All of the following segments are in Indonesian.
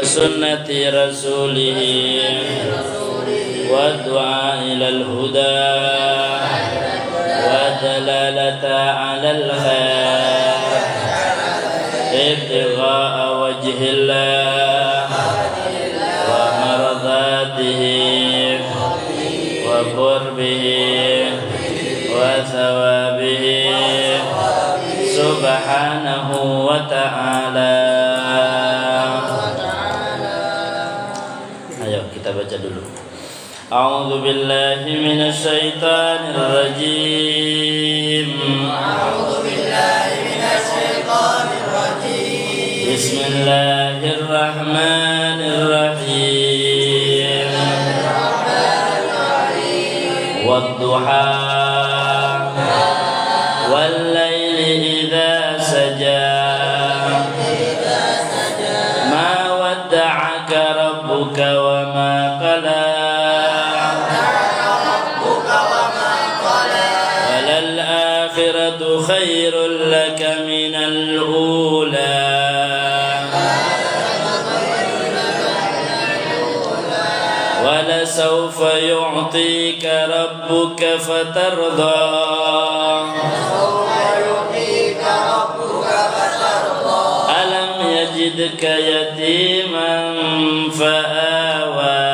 وسنة رسوله والدعاء إلى الهدى والدلالة على الخير ابتغاء وجه الله ومرضاته وقربه وثوابه سبحانه وتعالى. Ayo kita baca dulu. A'udzu billahi minasy syaithanir rajim. A'udzu billahi minasy syaithanir rajim. Bismillahirrahmanirrahim. Wadduha wal laili idza saja ma wadda'aka rabbuka wa ma qala walal akhiratu khairul laka minal ula ولسوف يعطيك ربك فترضى ألم يجدك يتيما فآوى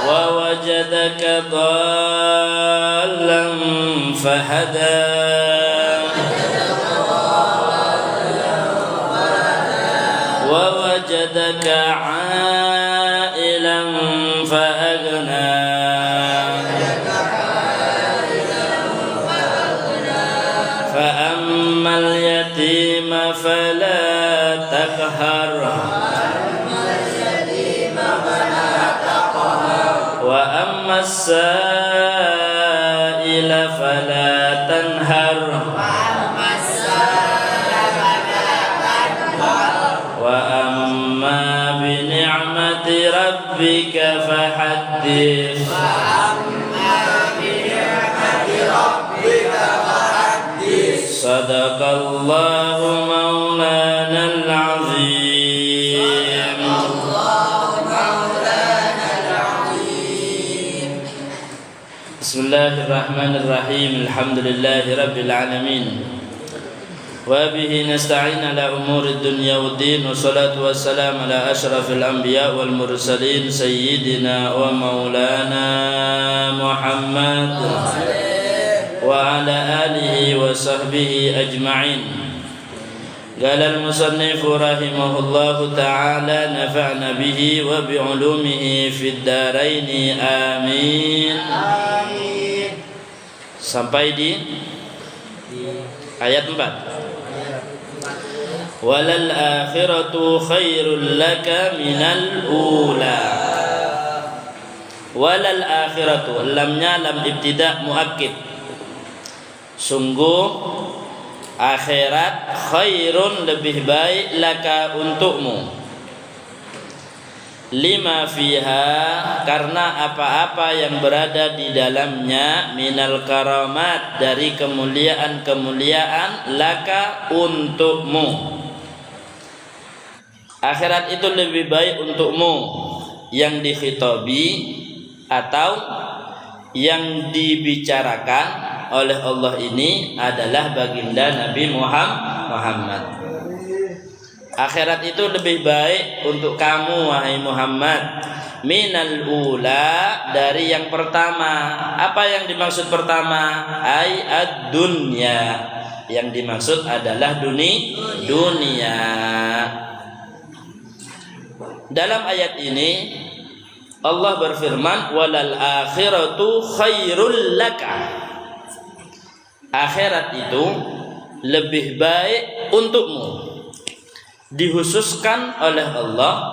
ووجدك ضالا فهدى ووجدك عائلا فأغنى فأما اليتيم فلا تقهر وأما السائل فلا تنهر وأما بنعمة ربك فحدث صدق الله مولانا العظيم. بسم الله الرحمن الرحيم. الحمد لله رب العالمين وبه نستعين على أمور الدنيا والدين والصلاة والسلام على أشرف الأنبياء والمرسلين سيدنا ومولانا محمد وعلى آله وصحبه أجمعين. قال المصنف رحمه الله تعالى نفعنا به وبعلومه في الدارين آمين. Sampai di ayat 4. Walal akhiratu khairul laka minal ula. Walal akhiratu lamnya lam ibtida muakkid. Sungguh akhirat khairun lebih baik laka untukmu. Lima fiha karena apa-apa yang berada di dalamnya minal karamat dari kemuliaan-kemuliaan laka untukmu. Akhirat itu lebih baik untukmu. Yang dikhitabi atau yang dibicarakan oleh Allah ini adalah baginda Nabi Muhammad. Akhirat itu lebih baik untuk kamu wahai Muhammad minal ula dari yang pertama. Apa yang dimaksud pertama? Ai ad-dunya. Yang dimaksud adalah dunia. Dalam ayat ini Allah berfirman walal akhiratu khairul laka. Akhirat itu lebih baik untukmu. Dihususkan oleh Allah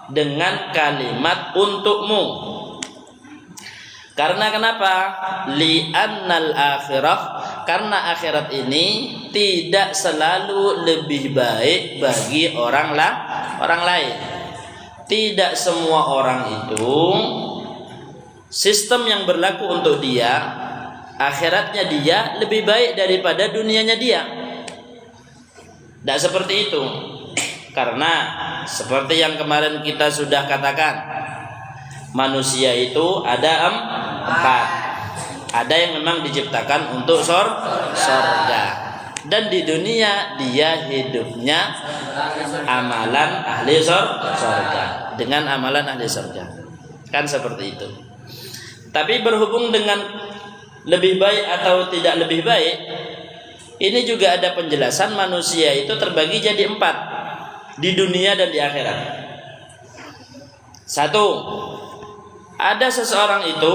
dengan kalimat untukmu. Karena kenapa? Li'annal akhirah, karena akhirat ini tidak selalu lebih baik bagi orang lain. Tidak semua orang itu sistem yang berlaku untuk dia, akhiratnya dia lebih baik daripada dunianya dia. Tidak seperti itu. Karena seperti yang kemarin kita sudah katakan, manusia itu ada empat. Ada yang memang diciptakan untuk surga. Dan di dunia dia hidupnya amalan ahli surga. Dengan amalan ahli surga. Kan seperti itu. Tapi berhubung dengan lebih baik atau tidak lebih baik, ini juga ada penjelasan manusia itu terbagi jadi 4 di dunia dan di akhirat. 1, ada seseorang itu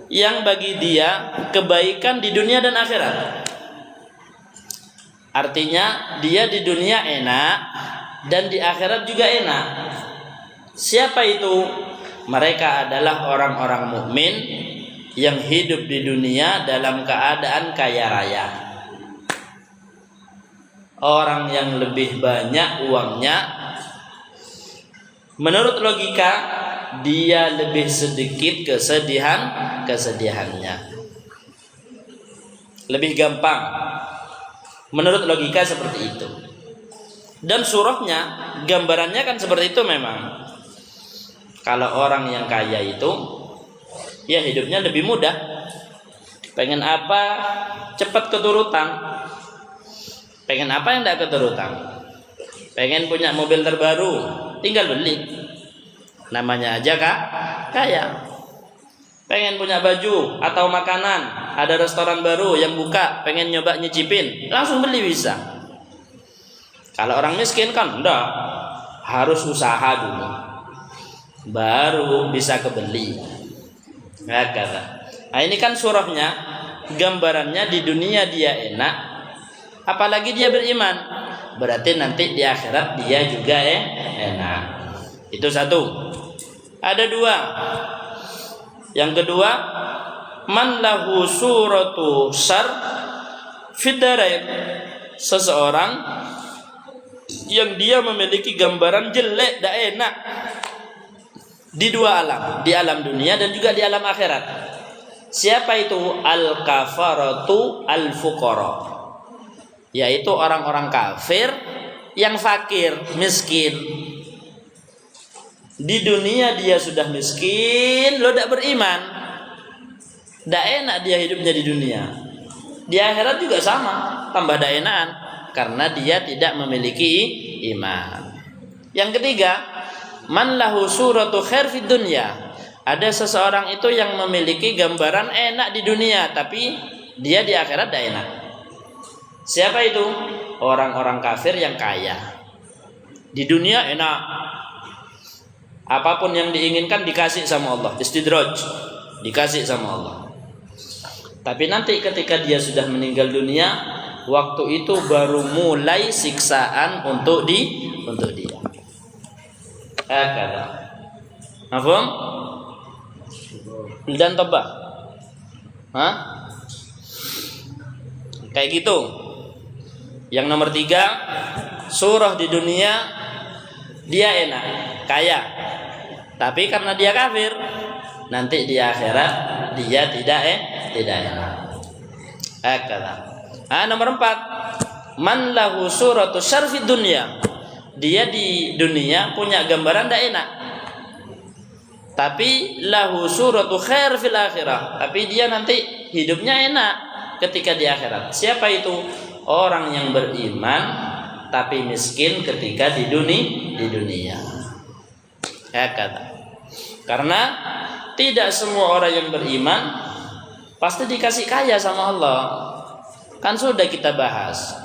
yang bagi dia kebaikan di dunia dan akhirat. Artinya dia di dunia enak dan di akhirat juga enak. Siapa itu? Mereka adalah orang-orang mukmin yang hidup di dunia dalam keadaan kaya raya. Orang yang lebih banyak uangnya, menurut logika dia lebih sedikit kesedihannya. Lebih gampang. Menurut logika seperti itu. Dan surahnya, gambarannya kan seperti itu memang. Kalau orang yang kaya itu, ya hidupnya lebih mudah. Pengen apa, cepat keturutan. Pengen apa yang tidak keturutan. Pengen punya mobil terbaru, tinggal beli. Namanya aja kaya. Pengen punya baju atau makanan, ada restoran baru yang buka, pengen nyoba nyicipin, langsung beli bisa. Kalau orang miskin kan enggak, harus usaha dulu, baru bisa kebeli. Nah ini kan surahnya, gambarannya di dunia dia enak, apalagi dia beriman, berarti nanti di akhirat dia juga enak. Itu 1. Ada 2. Yang kedua, man lahu suratu syar fid darain. Seseorang yang dia memiliki gambaran jelek dan enak di 2 alam, di alam dunia dan juga di alam akhirat. Siapa itu? Al-kafaratu al-fuqara, yaitu orang-orang kafir yang fakir, miskin. Di dunia dia sudah miskin, lo tidak beriman, tidak enak dia hidupnya di dunia. Di akhirat juga sama, tambah tidak enakan karena dia tidak memiliki iman. Yang ketiga, man lahu suratu khair fid dunya. Ada seseorang itu yang memiliki gambaran enak di dunia, tapi dia di akhirat tidak enak. Siapa itu? Orang-orang kafir yang kaya. Di dunia enak, apapun yang diinginkan dikasih sama Allah, istidraj, dikasih sama Allah. Tapi nanti ketika dia sudah meninggal dunia, waktu itu baru mulai siksaan untuk dia. Kata, mafhum? Dan tebak, kayak gitu. Yang nomor 3, surah di dunia dia enak, kaya. Tapi karena dia kafir, nanti di akhirat dia tidak enak. Nomor 4, man lahu suratu syarr fid dunya. Dia di dunia punya gambaran tidak enak, tapi lahu suratu khair fil akhirah. Tapi dia nanti hidupnya enak ketika di akhirat. Siapa itu? Orang yang beriman tapi miskin ketika di dunia. Karena tidak semua orang yang beriman pasti dikasih kaya sama Allah. Kan sudah kita bahas,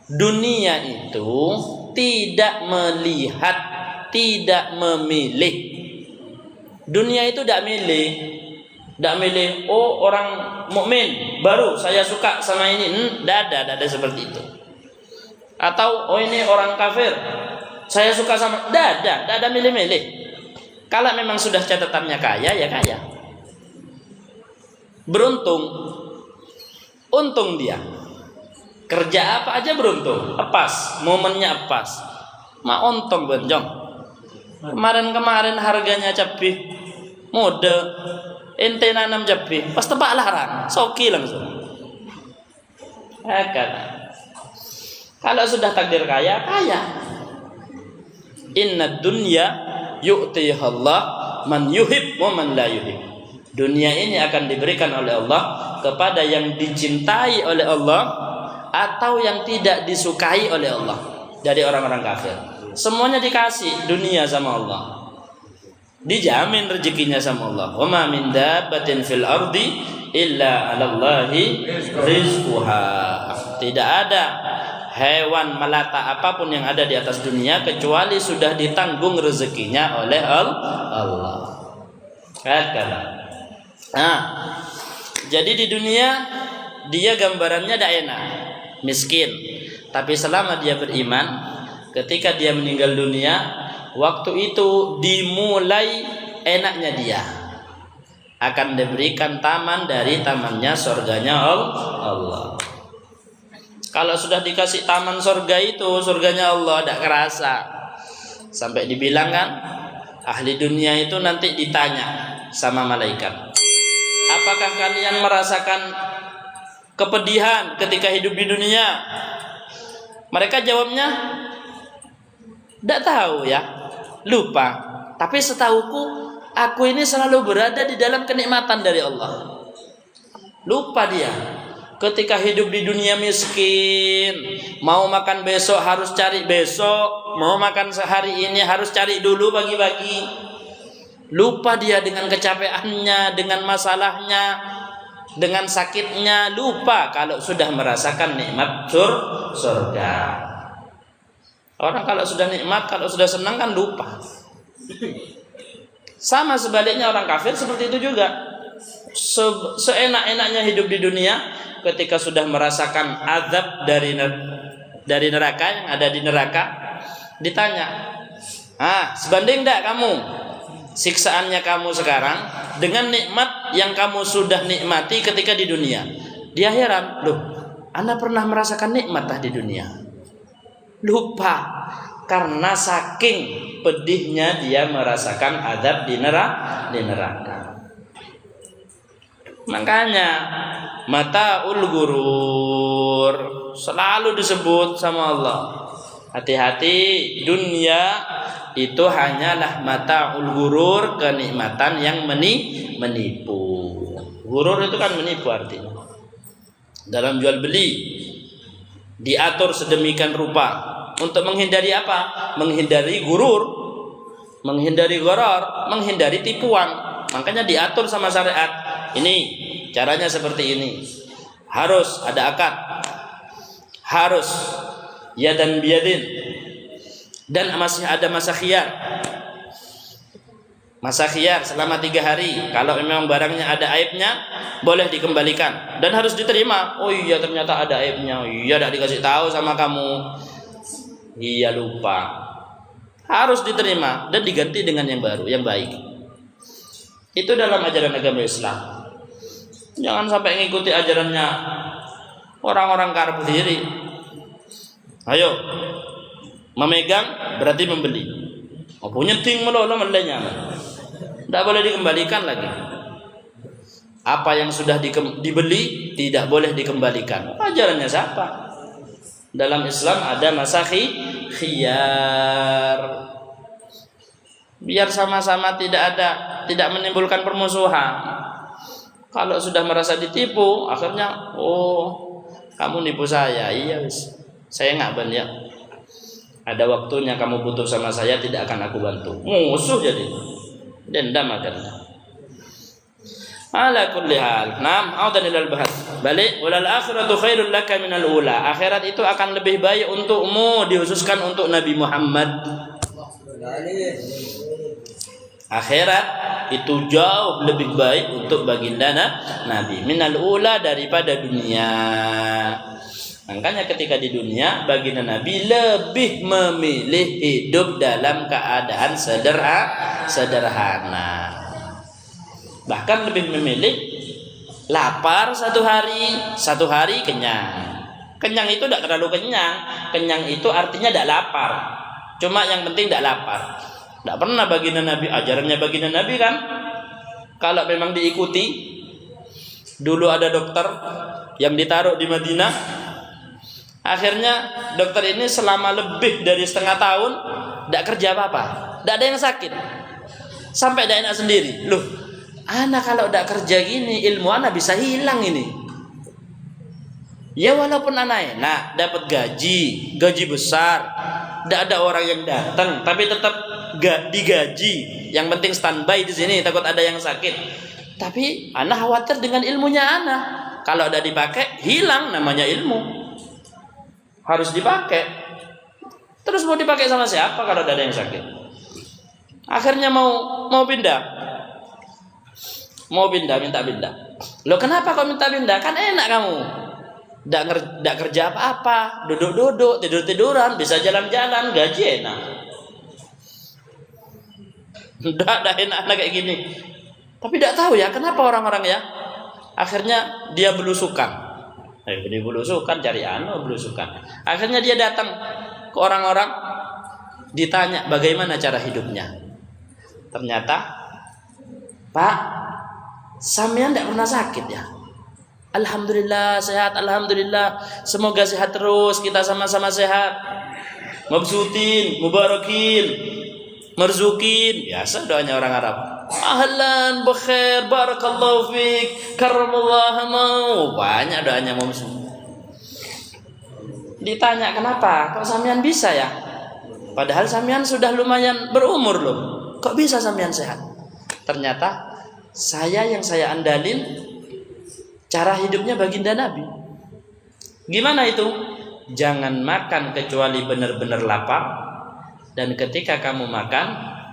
dunia itu tidak melihat, tidak memilih. Dunia itu tidak milih. Oh, orang mukmin baru saya suka sama ini. Tidak ada seperti itu. Atau oh ini orang kafir saya suka sama. Tidak ada milih-milih. Kalau memang sudah catatannya kaya, ya kaya. Untung dia. Kerja apa aja beruntung. Pas, momennya pas. Untung benjong. Kemarin harganya cabai mode. Ente nanam cabai, pas tebak larang, soki langsung. Kalau sudah takdir kaya, kaya. Inna dunya yu'tiha Allah man yuhib wa man la yuhib. Dunia ini akan diberikan oleh Allah kepada yang dicintai oleh Allah atau yang tidak disukai oleh Allah dari orang-orang kafir. Semuanya dikasih dunia sama Allah. Dijamin rezekinya sama Allah. Wa ma min dabbatin fil ardi illa 'alallahi rizquha. Tidak ada hewan melata apapun yang ada di atas dunia kecuali sudah ditanggung rezekinya oleh Allah. Katakanlah. Nah, jadi di dunia dia gambarannya tidak enak, miskin. Tapi selama dia beriman, ketika dia meninggal dunia, waktu itu dimulai enaknya dia. Akan diberikan taman dari tamannya surganya Allah. Kalau sudah dikasih taman surga itu, surganya Allah tidak kerasa. Sampai dibilang kan, ahli dunia itu nanti ditanya sama malaikat, apakah kalian merasakan kepedihan ketika hidup di dunia? Mereka jawabnya, tidak tahu ya, lupa. Tapi setahuku, aku ini selalu berada di dalam kenikmatan dari Allah. Lupa dia. Ketika hidup di dunia miskin, mau makan besok harus cari besok, mau makan sehari ini harus cari dulu pagi-pagi. Lupa dia dengan kecapeannya, dengan masalahnya, dengan sakitnya. Lupa kalau sudah merasakan nikmat surga. Orang kalau sudah nikmat, kalau sudah senang kan lupa. Sama sebaliknya orang kafir seperti itu juga. Seenak-enaknya hidup di dunia, ketika sudah merasakan azab dari neraka, yang ada di neraka, ditanya, sebanding enggak kamu siksaannya kamu sekarang dengan nikmat yang kamu sudah nikmati ketika di dunia? Dia heran, loh, Anda pernah merasakan nikmat di dunia? Lupa, karena saking pedihnya dia merasakan azab di neraka. Makanya mataul gurur selalu disebut sama Allah. Hati-hati, dunia itu hanyalah mataul gurur, kenikmatan yang menipu. Gurur itu kan menipu artinya. Dalam jual beli diatur sedemikian rupa untuk menghindari apa? Menghindari gurur, menghindari gharar, menghindari tipuan. Makanya diatur sama syariat. Ini caranya seperti ini. Harus ada akad, harus yadan biyadin, dan masih ada masa khiyar. Masa khiyar selama 3 hari. Kalau memang barangnya ada aibnya, boleh dikembalikan dan harus diterima. Oh iya, ternyata ada aibnya. Iya, tidak dikasih tahu sama kamu. Iya, lupa. Harus diterima dan diganti dengan yang baru, yang baik. Itu dalam ajaran agama Islam. Jangan sampai ngikuti ajarannya orang-orang karep diri. Ayo, memegang berarti membeli. Oh, punya ting melolo melenya. Tidak boleh dikembalikan lagi. Apa yang sudah dibeli tidak boleh dikembalikan. Ajarannya siapa? Dalam Islam ada masa khiyar. Biar sama-sama tidak menimbulkan permusuhan. Kalau sudah merasa ditipu, akhirnya, oh, kamu nipu saya. Iya, wis. Saya nggak banyak. Ada waktunya kamu butuh sama saya, tidak akan aku bantu. Musuh jadi. Dendam akhirnya. Ala kulli hal. Naam, audan ilal bahas. Balik, walal akhiratu khairul laka minal ula. Akhirat itu akan lebih baik untukmu, dihususkan untuk Nabi Muhammad. Akhirat itu jauh lebih baik untuk baginda Nabi minal ula, daripada dunia. Makanya ketika di dunia, baginda Nabi lebih memilih hidup dalam keadaan sederhana. Bahkan lebih memilih lapar satu hari kenyang. Kenyang itu tidak terlalu kenyang. Kenyang itu artinya tidak lapar. Cuma yang penting tidak lapar. Tidak pernah baginda Nabi, ajarannya baginda Nabi kan, kalau memang diikuti. Dulu ada dokter yang ditaruh di Madinah, Akhirnya dokter ini selama lebih dari setengah tahun tidak kerja apa-apa, tidak ada yang sakit, sampai tidak enak sendiri. Loh, anak kalau tidak kerja gini, ilmu anak bisa hilang ini. Ya walaupun anak enak, dapat gaji besar, tidak ada orang yang datang, tapi tetap gak digaji. Yang penting standby di sini, takut ada yang sakit. Tapi anak khawatir dengan ilmunya anak. Kalau tidak dipakai, hilang namanya ilmu. Harus dipakai. Terus mau dipakai sama siapa kalau tidak ada yang sakit? Akhirnya mau pindah. Mau pindah, minta pindah. Loh kenapa kau minta pindah? Kan enak kamu. Tidak kerja apa-apa, duduk-duduk, tidur-tiduran, bisa jalan-jalan, gaji enak. Tidak enak kayak gini. Tapi tidak tahu ya kenapa orang-orang ya. Akhirnya dia belusukan. Dia belusukan, cari belusukan. Akhirnya dia datang ke orang-orang, ditanya bagaimana cara hidupnya. Ternyata, Pak, sampean tidak pernah sakit ya? Alhamdulillah sehat, alhamdulillah. Semoga sehat terus, kita sama-sama sehat. Mabsutin, mubarakin, marzukin. Biasa doanya orang Arab. Ahlan, bakhair, barakallahu fiik, karamallahu mau. Banyak doanya mabsut. Ditanya kenapa? Kok sampean bisa ya? Padahal sampean sudah lumayan berumur loh. Kok bisa sampean sehat? Ternyata yang saya andalin cara hidupnya baginda Nabi. Gimana itu? Jangan makan kecuali benar-benar lapar, dan ketika kamu makan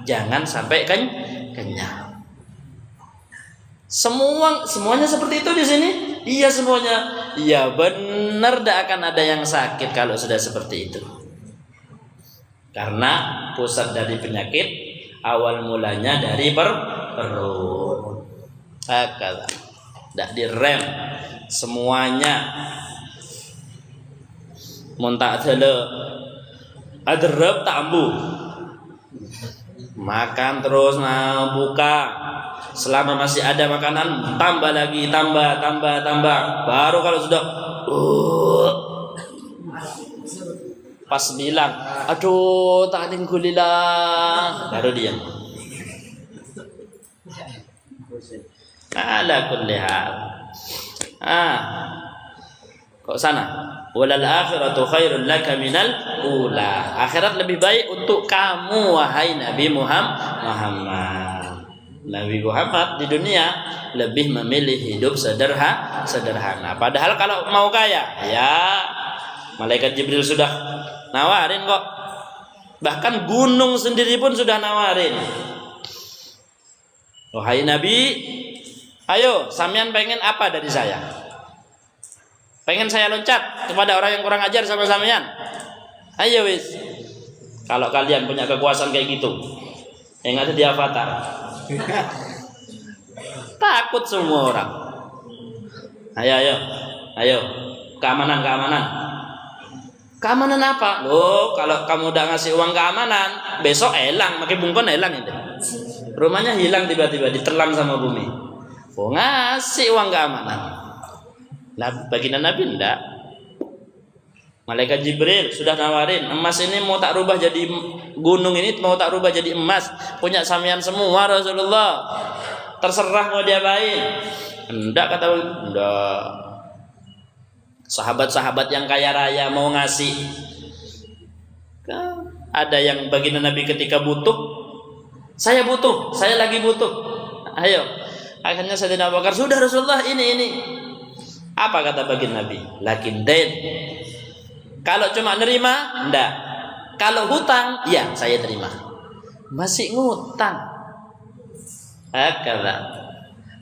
jangan sampai kenyang. Semuanya seperti itu di sini. Iya semuanya. Iya benar, tidak akan ada yang sakit kalau sudah seperti itu. Karena pusat dari penyakit awal mulanya dari perut. Tidak direm semuanya. Muntak dulu adrab tambu. Makan terus, buka. Selama masih ada makanan, tambah lagi, tambah. Baru kalau sudah pas bilang, aduh ta'lim kulillah, baru diam. Ala kulli hal. Kok sana? Walal akhiratu khairul laka minal ula. Akhirat lebih baik untuk kamu wahai Nabi Muhammad. Nabi Muhammad di dunia lebih memilih hidup sederhana. Padahal kalau mau kaya, ya malaikat Jibril sudah nawarin kok. Bahkan gunung sendiri pun sudah nawarin. Wahai Nabi, ayo sampean pengen apa dari saya? Pengen saya loncat kepada orang yang kurang ajar sama sampean? Ayo wis. Kalau kalian punya kekuasaan kayak gitu, yang ada di Avatar. Takut semua orang. Ayo. Keamanan. Keamanan apa? Loh, kalau kamu udah ngasih uang keamanan, besok hilang, makin bungkon hilang itu. Rumahnya hilang tiba-tiba ditelan sama bumi. Oh, ngasih uang keamanan. Nah, baginda Nabi enggak. Malaikat Jibril sudah nawarin, emas ini mau tak rubah jadi gunung ini, mau tak rubah jadi emas, punya sampean semua Rasulullah. Terserah mau diapain. Enggak, kata enggak. Sahabat-sahabat yang kaya raya mau ngasih. Ada yang baginda Nabi ketika butuh, saya lagi butuh. Ayo. Akhirnya Sayyidina Abu Bakar, sudah Rasulullah ini. Apa kata baginda Nabi? Lakin dain. Kalau cuma nerima, enggak. Kalau hutang, ya saya terima. Masih ngutang.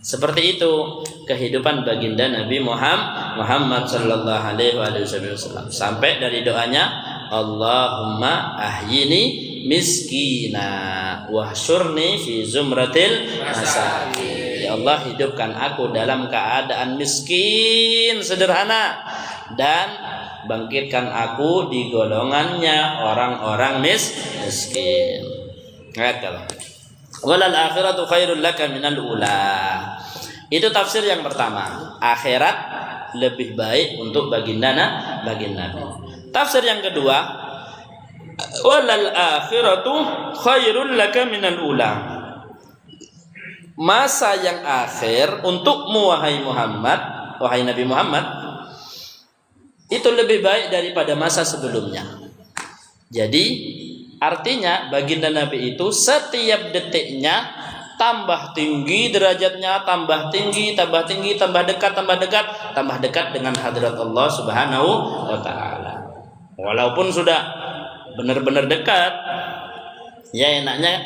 Seperti itu kehidupan baginda Nabi Muhammad sallallahu alaihi wasallam. Sampai dari doanya, Allahumma ahyini miskina wahsyurni fi zumratil masakin. Ya Allah, hidupkan aku dalam keadaan miskin, sederhana, dan bangkitkan aku di golongannya orang-orang miskin. Walal akhiratu khairul laka minal ula. Itu tafsir yang pertama. Akhirat lebih baik untuk baginda Nabi. Tafsir yang kedua, walal akhiratu khairul laka minal ula. Masa yang akhir untukmu wahai Muhammad, wahai Nabi Muhammad, itu lebih baik daripada masa sebelumnya. Jadi artinya baginda Nabi itu setiap detiknya tambah tinggi derajatnya, tambah tinggi, tambah tinggi, tambah dekat dengan hadrat Allah Subhanahu wa taala. Walaupun sudah benar-benar dekat, ya enaknya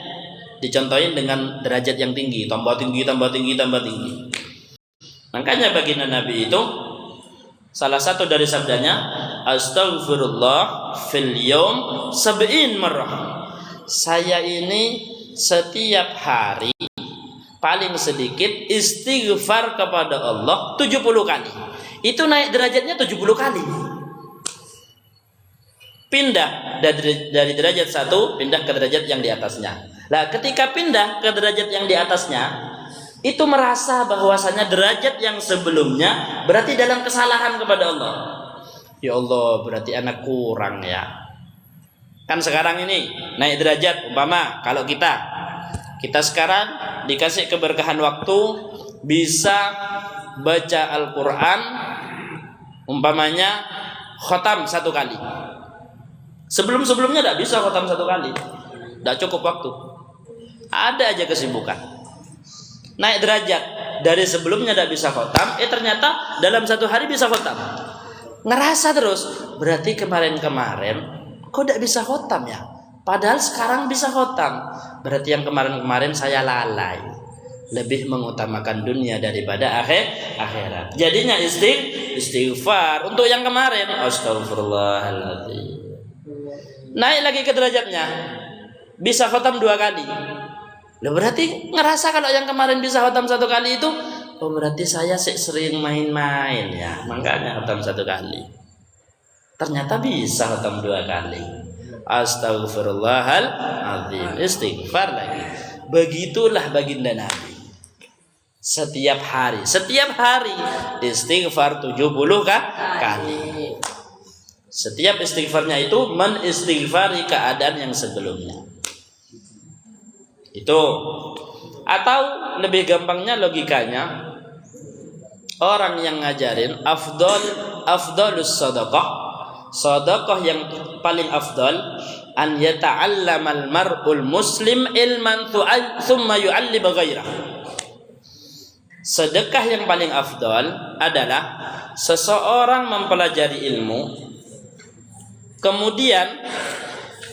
dicontohin dengan derajat yang tinggi, tambah tinggi. Makanya baginda Nabi itu salah satu dari sabdanya, astaghfirullah fil yaum sab'in marrah. Saya ini setiap hari paling sedikit istighfar kepada Allah 70 kali. Itu naik derajatnya 70 kali. Pindah dari derajat satu, pindah ke derajat yang di atasnya. Nah, ketika pindah ke derajat yang di atasnya, itu merasa bahwasanya derajat yang sebelumnya berarti dalam kesalahan kepada Allah. Ya Allah, berarti anak kurang ya. Kan sekarang ini naik derajat, umpama kalau kita sekarang dikasih keberkahan waktu bisa baca Al-Quran umpamanya khotam 1 kali. Sebelumnya tidak bisa khotam 1 kali, tidak cukup waktu, ada aja kesibukan. Naik derajat dari sebelumnya tidak bisa khotam, ternyata dalam 1 hari bisa khotam. Ngerasa terus, berarti kemarin kok tidak bisa khotam ya? Padahal sekarang bisa khotam. Berarti yang kemarin saya lalai, lebih mengutamakan dunia daripada akhirat. Jadinya istighfar untuk yang kemarin. Astagfirullahaladzim. Naik lagi ke derajatnya, bisa khotam 2 kali. Berarti ngerasa kalau yang kemarin bisa khotam 1 kali itu, berarti saya sering main-main ya, makanya khotam 1 kali. Ternyata bisa khotam 2 kali. Astagfirullahaladzim, istighfar lagi. Begitulah baginda Nabi. Setiap hari istighfar 70 kali. Setiap istighfarnya itu menistighfari keadaan yang sebelumnya. Itu. Atau lebih gampangnya logikanya, orang yang ngajarin afdalus sadaqah, sedekah yang paling afdal, an yata'allamal mar'ul muslim ilman thumma yu'allim ghairah. Sedekah yang paling afdal adalah seseorang mempelajari ilmu, kemudian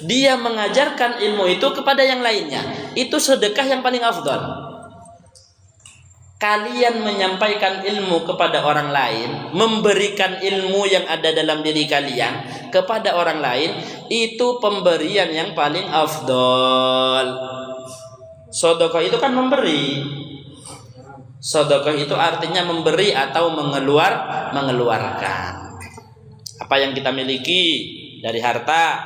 dia mengajarkan ilmu itu kepada yang lainnya. Itu sedekah yang paling afdal. Kalian menyampaikan ilmu kepada orang lain, memberikan ilmu yang ada dalam diri kalian kepada orang lain, itu pemberian yang paling afdal. Sedekah itu kan memberi. Sedekah itu artinya memberi atau mengeluarkan. Apa yang kita miliki dari harta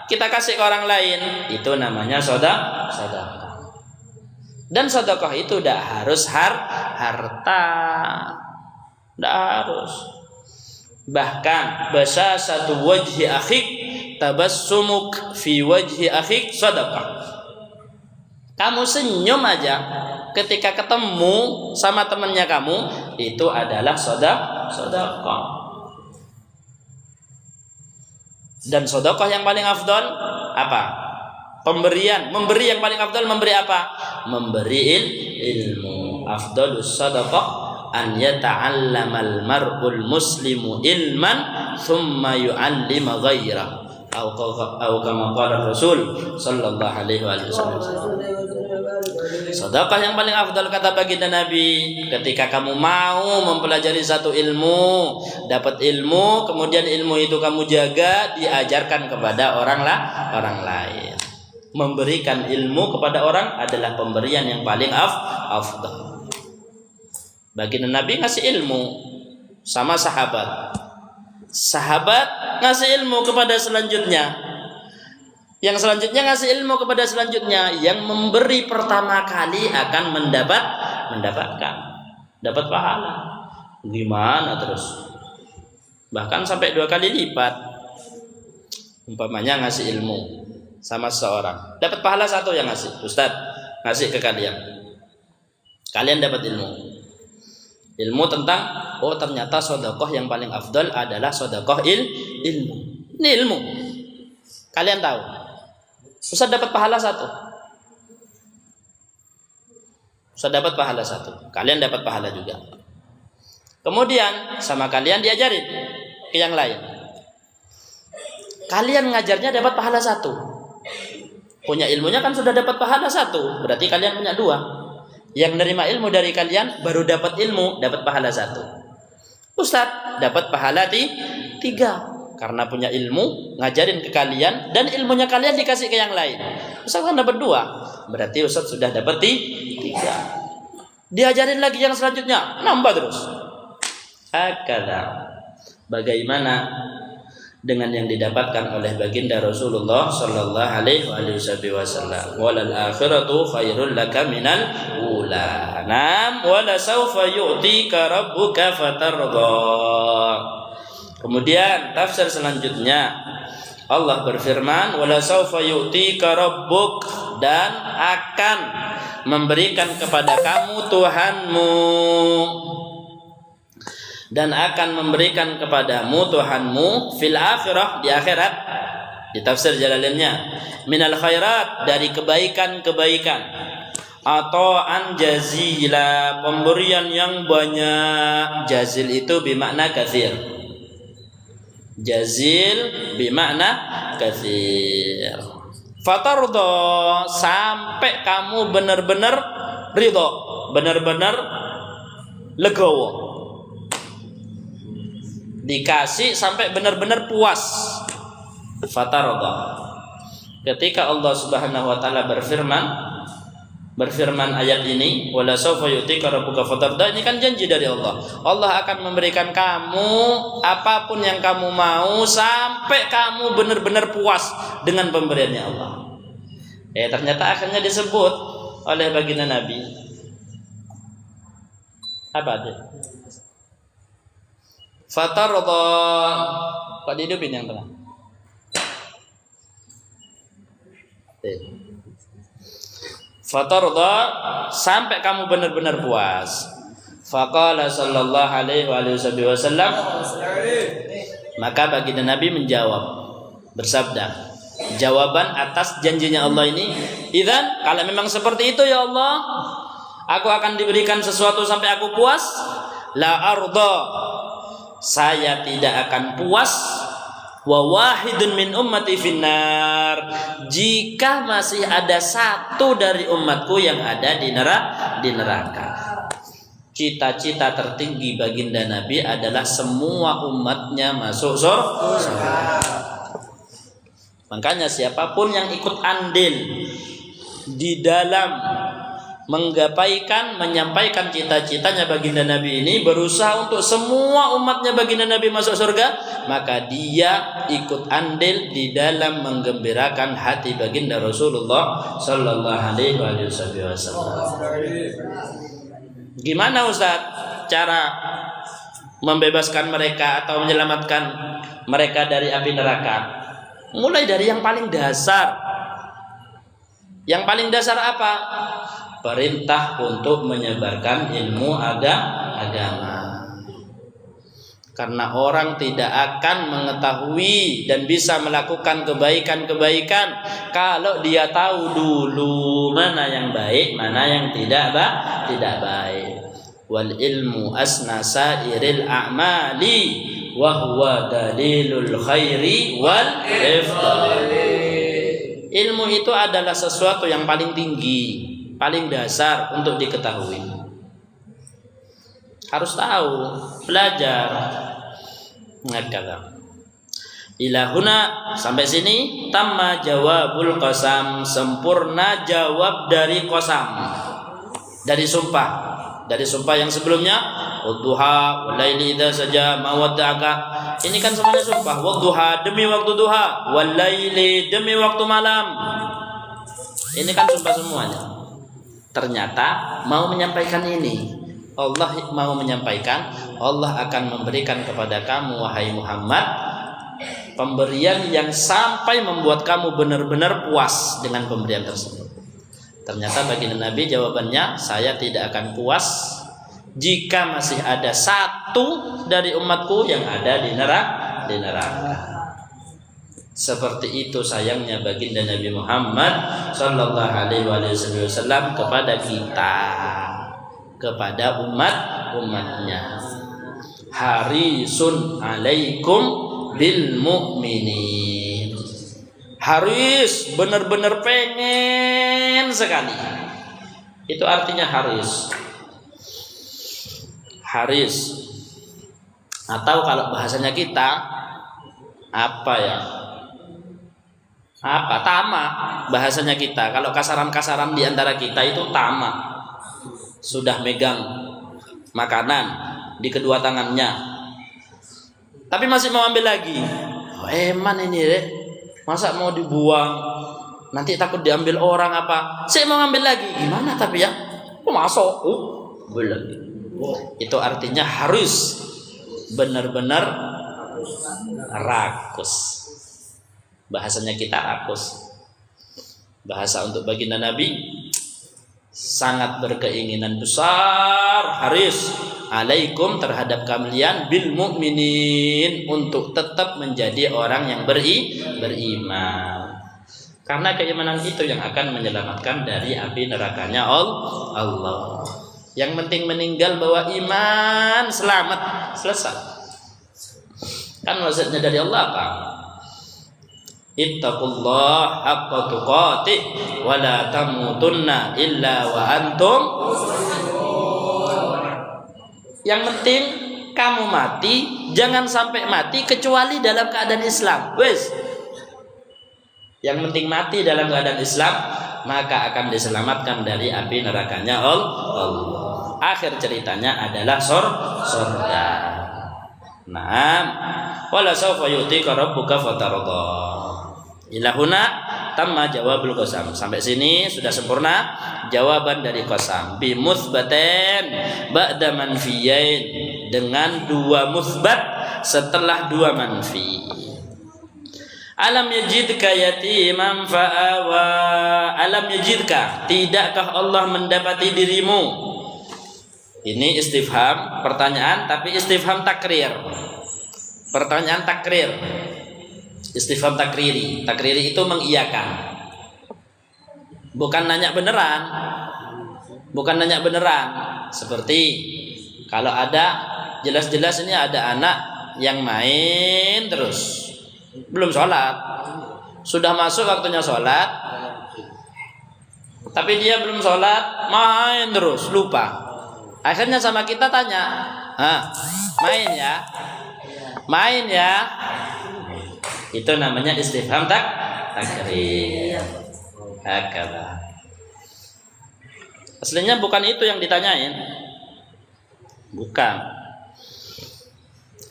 kita kasih ke orang lain, itu namanya sedekah. Dan sedekah itu tidak harus harta, tidak harus. Bahkan basasatu wajhi akhik tabassumuk fi wajhi akhik sedekah. Kamu senyum aja ketika ketemu sama temannya kamu, itu adalah sedekah. Dan sedekah yang paling afdal apa? Memberi yang paling afdal memberi apa? Memberi ilmu. Afdalus sadaqah an yata'allamal mar'ul muslimu ilman thumma yu'allima ghairah. Atau kama qala Rasul sallallahu alaihi wasallam. Sedekah yang paling afdal kata baginda Nabi, ketika kamu mau mempelajari satu ilmu, dapat ilmu, kemudian ilmu itu kamu jaga, diajarkan kepada orang lain. Memberikan ilmu kepada orang adalah pemberian yang paling afdal. Baginda Nabi ngasih ilmu sama sahabat. Sahabat ngasih ilmu kepada selanjutnya. Yang selanjutnya ngasih ilmu kepada selanjutnya. Yang memberi pertama kali akan mendapatkan dapat pahala. Gimana terus? bahkan sampai 2 kali lipat. Umpamanya ngasih ilmu sama seseorang, dapat pahala 1 yang ngasih. Ustadz ngasih ke kalian, kalian dapat ilmu tentang, oh ternyata sedekah yang paling afdal adalah sedekah ilmu. Ini ilmu, kalian tahu. Ustaz dapat pahala 1, Ustaz dapat pahala 1, kalian dapat pahala juga. Kemudian sama kalian diajarin ke yang lain, kalian ngajarnya dapat pahala 1. Punya ilmunya kan sudah dapat pahala 1, berarti kalian punya 2. Yang menerima ilmu dari kalian baru dapat ilmu, dapat pahala 1. Ustaz dapat pahala 3, karena punya ilmu, ngajarin ke kalian, dan ilmunya kalian dikasih ke yang lain. Ustaz kan dapat 2, berarti Ustaz sudah dapat 3. Diajarin lagi yang selanjutnya, nambah terus. Hakala. Bagaimana dengan yang didapatkan oleh baginda Rasulullah sallallahu alaihi wasallam, walal akhiratu khairul laka minal ula. Nam wala sawfa yu'tika rabbuka fatarda. Kemudian tafsir selanjutnya, Allah berfirman, wala sawfa yu'tika rabbuk, dan akan memberikan kepada kamu Tuhanmu, dan akan memberikan kepadamu Tuhanmu fil akhirah, di akhirat. Di tafsir Jalalainnya, minal khairat, dari kebaikan-kebaikan, atau an jazila, pemberian yang banyak. Jazil itu bermakna katsir, jazil bermakna katsir. Fatardo, sampai kamu benar-benar ridho, benar-benar legowo, dikasih sampai benar-benar puas. Fatarda. Ketika Allah Subhanahu wa taala berfirman ayat ini, wala sawfa yu'tika rabbuka fatarda, ini kan janji dari Allah. Allah akan memberikan kamu apapun yang kamu mau sampai kamu benar-benar puas dengan pemberiannya Allah. Ternyata akhirnya disebut oleh baginda Nabi apa dia? Fatarda. Kok dihidupin yang tengah? Fatarda, sampai kamu benar-benar puas. Faqala sallallahu alaihi wasallam, maka baginda Nabi menjawab, bersabda, jawaban atas janjinya Allah ini, idzan, kalau memang seperti itu ya Allah, aku akan diberikan sesuatu sampai aku puas. La arda, saya tidak akan puas. Wa wahidun min ummati finnar, jika masih ada 1 dari umatku yang ada di neraka. Cita-cita tertinggi baginda Nabi adalah semua umatnya masuk surga. Makanya siapapun yang ikut andil di dalam menyampaikan cita-citanya baginda Nabi ini, berusaha untuk semua umatnya baginda Nabi masuk surga, maka dia ikut andil di dalam menggembirakan hati baginda Rasulullah sallallahu alaihi wasallam. Gimana Ustaz cara membebaskan mereka atau menyelamatkan mereka dari api neraka? Mulai dari yang paling dasar. Yang paling dasar apa? Perintah untuk menyebarkan ilmu agama. Karena orang tidak akan mengetahui dan bisa melakukan kebaikan-kebaikan kalau dia tahu dulu mana yang baik, mana yang tidak baik. Wal ilmu asna sairil a'mali wa huwa dalilul khairi wal ifdali. Ilmu itu adalah sesuatu yang paling tinggi, paling dasar untuk diketahui. Harus tahu, belajar. Ngakala. Ilahuna, sampai sini tamma jawabul qasam, sempurna jawab dari qasam, dari sumpah. Dari sumpah yang sebelumnya, wadduha walaili idza saja ma wadda'aka. Ini kan semuanya sumpah. Wadduha, demi waktu duha, walaili, demi waktu malam. Ini kan sumpah semuanya. Ternyata mau menyampaikan ini, Allah mau menyampaikan, Allah akan memberikan kepada kamu wahai Muhammad pemberian yang sampai membuat kamu benar-benar puas dengan pemberian tersebut. Ternyata baginda Nabi jawabannya, saya tidak akan puas jika masih ada satu dari umatku yang ada di neraka. Seperti itu sayangnya baginda Nabi Muhammad sallallahu alaihi wasallam kepada kita, kepada umatnya. Harisun alaikum bil mu'minin. Haris, benar-benar pengen sekali. Itu artinya haris. Atau kalau bahasanya kita apa ya? Tamak bahasanya kita. Kalau kasaran-kasaran di antara kita itu tamak. Sudah megang makanan di kedua tangannya, tapi masih mau ambil lagi. Eman ini deh, masa mau dibuang, nanti takut diambil orang apa? Saya mau ambil lagi, gimana tapi ya? Masuk, belum. Itu artinya harus benar-benar rakus. Bahasanya kita rakus. Bahasa untuk baginda Nabi sangat berkeinginan besar, haris alaikum terhadap kalian bil mu'minin, untuk tetap menjadi orang yang beriman. Karena keimanan itu yang akan menyelamatkan dari api nerakanya Allah. Yang penting meninggal bawa iman, selamat, selesai. Kan maksudnya dari Allah apa? Ittaqullah haqqa tuqatih wa la tamutunna illa wa antum. Yang penting kamu mati, jangan sampai mati kecuali dalam keadaan Islam. Wes. Yang penting mati dalam keadaan Islam, maka akan diselamatkan dari api nerakanya Allah. Akhir ceritanya adalah surga. Naam. Wala sawfa yu'tika rabbuka fatarda. Ilahuna tamma jawabul qasam. Sampai sini sudah sempurna jawaban dari qasam. Bi mutsbatin ba'da manfiyain, dengan dua musbat setelah dua manfi. Alam yajidka yatiman fa'awa. Alam yajidka, tidakkah Allah mendapati dirimu? Ini istifham, pertanyaan, tapi istifham takrir. Pertanyaan takrir. Istifham takriri. Takriri itu mengiyakan. Bukan nanya beneran. Seperti kalau ada, jelas-jelas ini ada anak yang main terus, belum sholat, sudah masuk waktunya sholat, tapi dia belum sholat, main terus, lupa. Akhirnya sama kita tanya, main ya. Itu namanya istifham takrir. Hakala. Aslinya bukan itu yang ditanyain. Bukan.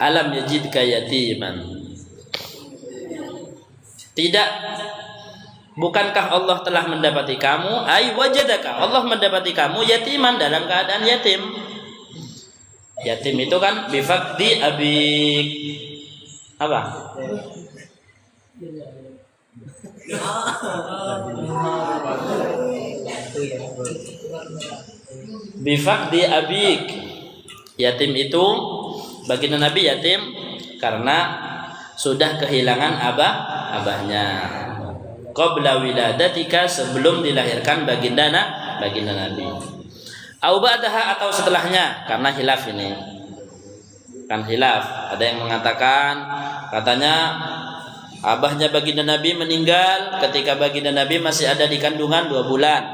Alam yajidka yatiman. Tidak. Bukankah Allah telah mendapati kamu? Ay wajadaka. Allah mendapati kamu yatiman, dalam keadaan yatim. Yatim itu kan bifaqdi abik. Apa? Bifaqdi abik. Yatim itu baginda Nabi yatim karena sudah kehilangan abahnya. Qabla wiladatika, sebelum dilahirkan baginda Nabi. Au ba'daha, atau setelahnya, karena hilaf ini. Kan hilaf. Ada yang mengatakan katanya abahnya baginda Nabi meninggal ketika baginda Nabi masih ada di kandungan 2 bulan.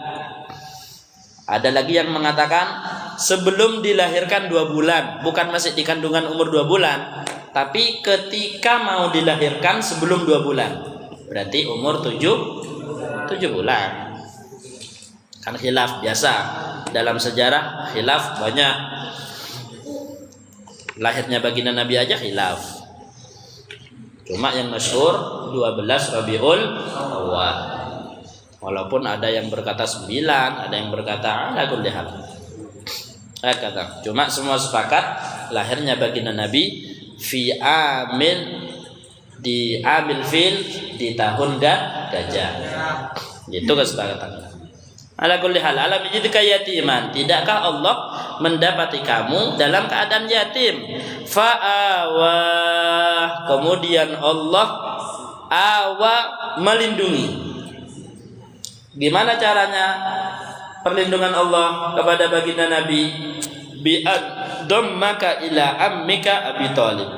Ada lagi yang mengatakan sebelum dilahirkan 2 bulan, bukan masih di kandungan umur 2 bulan, tapi ketika mau dilahirkan sebelum 2 bulan. Berarti umur 7 bulan. Kan khilaf biasa. Dalam sejarah khilaf banyak. Lahirnya baginda Nabi aja khilaf. Cuma yang masyhur 12 Rabiul Awal. Walaupun ada yang berkata 9, ada yang berkata ala kulli hal. Kata. Cuma semua sepakat lahirnya baginda Nabi fi amil fil di tahun gajah. Itu kesepakatan. Ala kulli hal alam yajidka yatiman. Tidakkah Allah mendapati kamu dalam keadaan yatim? Fa'awa. Kemudian Allah melindungi. Gimana caranya perlindungan Allah kepada baginda Nabi? Bi'ad-dammaka ila ammika Abi Thalib.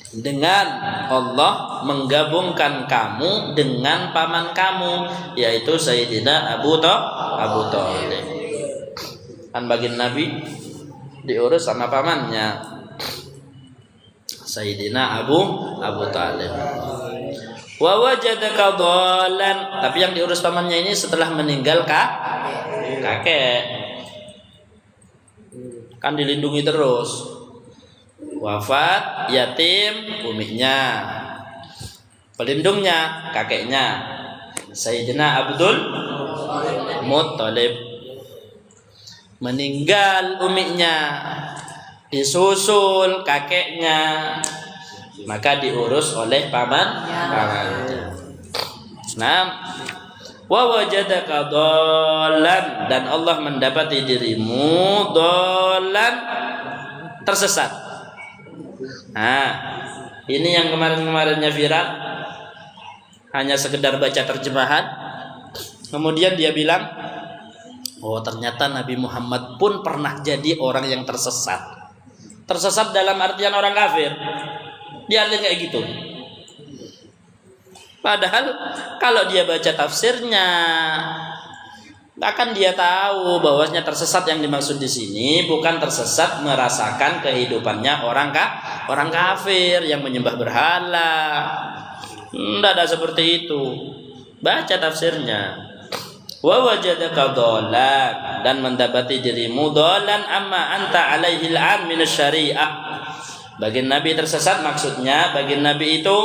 Dengan Allah menggabungkan kamu dengan paman kamu, yaitu Sayyidina Abu Thalib. Kan baginda Nabi diurus sama pamannya, Sayyidina Abu Thalib. Wa wajadaka dhalan, tapi yang diurus pamannya ini setelah meninggal kakek. Kan dilindungi terus. Wafat yatim umiknya, pelindungnya kakeknya Sayyidina Abdul Muttalib. Meninggal umiknya, disusul kakeknya, maka diurus oleh pamannya. Nah, wa wajadaka dhalan, dan Allah mendapati dirimu dhalan tersesat. Nah, ini yang kemarin-kemarinnya viral, hanya sekedar baca terjemahan, kemudian dia bilang, oh ternyata Nabi Muhammad pun pernah jadi orang yang tersesat. Tersesat dalam artian orang kafir. Dia artinya kayak gitu. Padahal kalau dia baca tafsirnya, akan dia tahu bahwasanya tersesat yang dimaksud di sini bukan tersesat merasakan kehidupannya orang kafir yang menyembah berhala. Tidak ada seperti itu. Baca tafsirnya. Wa wajadaka dhalan, dan mendapati dirimu dhalan amma anta alaihil an minasyariah. Bagi Nabi tersesat maksudnya bagi Nabi itu